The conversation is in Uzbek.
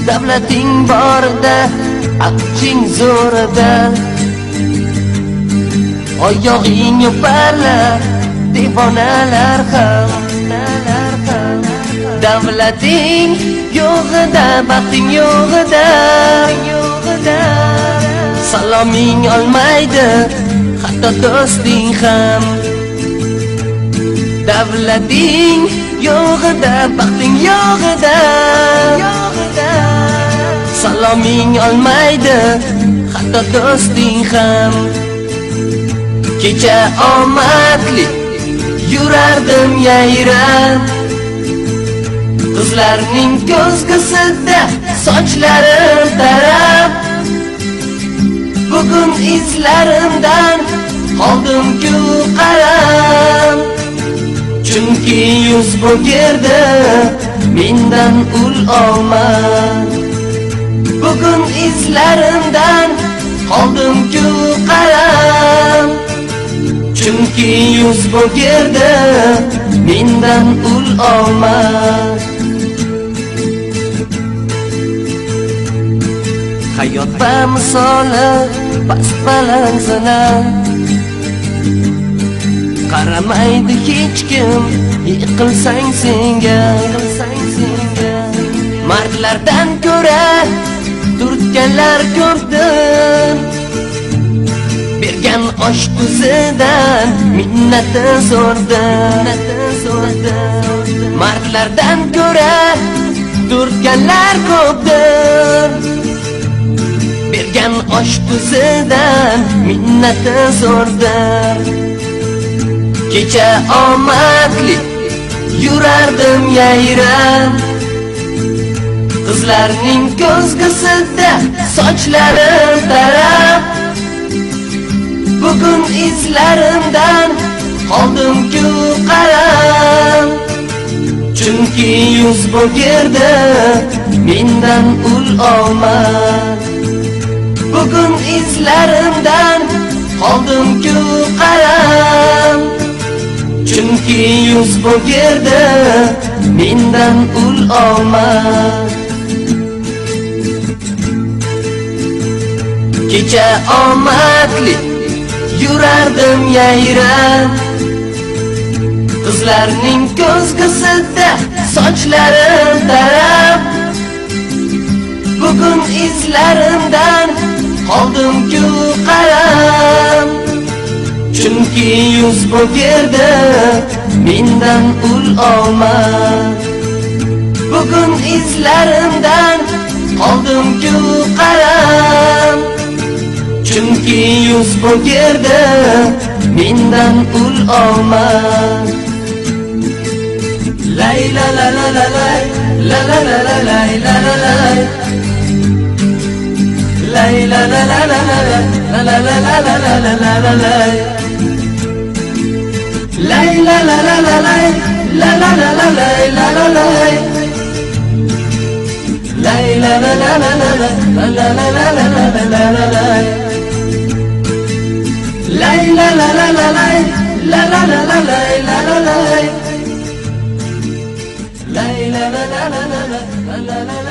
davlating borida, aqching zo'rida. Oyog'ing yo'parlar, devonalar ham. Davlating yo'g'ida, baxting yo'g'ida. Saloming olmaydi, hatto do'sting ham. Davlating yo'g'ida, baxting yo'g'ida. Saloming olmaydi, hatto do'sting ham. Kecha omadli yurardim yayrab, qizlarning ko'zgusida sochlarim tarab. Bugun izlarimdan qoldim-ku qarab, chunki yuz bo'girdi mendan ul olmay. Bugun izlarimdan qoldim-ku qarab, chunki yuz bo'girdi mendan ul olmay. Hayot va misoli past balanzana, qaramaydi hech kim, yiqilsang senga. Mardlardan ko'ra turtganlar ko'pdir, bergan osh tuzidan minnati zo'rdir. Mardlardan ko'ra turtganlar ko'pdir, bergan osh tuzidan minnati zo'rdir. Kecha omadli yurardim yayrab, qizlarning ko'zgusida sochlarim tarab. Bugun izlarimdan qoldim-ku qarab, chunki yuz bo'girdi mendan ul olmay. Bugun izlarimdan qoldim-ku qarab, chunki yuz bo'girdi mendan ul olmay. Kecha omadli yurardim yayrab, qizlarning ko'zgusida sochlarim tarab. Bugun izlarimdan qoldim-ku qarab, chunki yuz bo'girdi mendan ul olmay. Bugun izlarimdan qoldim-ku qarab, chunki yuz bo'girdi mendan ul olmay. Lay la la la la lay, la la la la lay, la la lay. Lay la la la la la la la la la la la la la lay. Lay la la la la lay, la la la la lay, la la lay. Lay la la la la la la la la la la la la lay. Lay la la la la lay, la la la la lay, la la lay. Lay la la la la la la la la.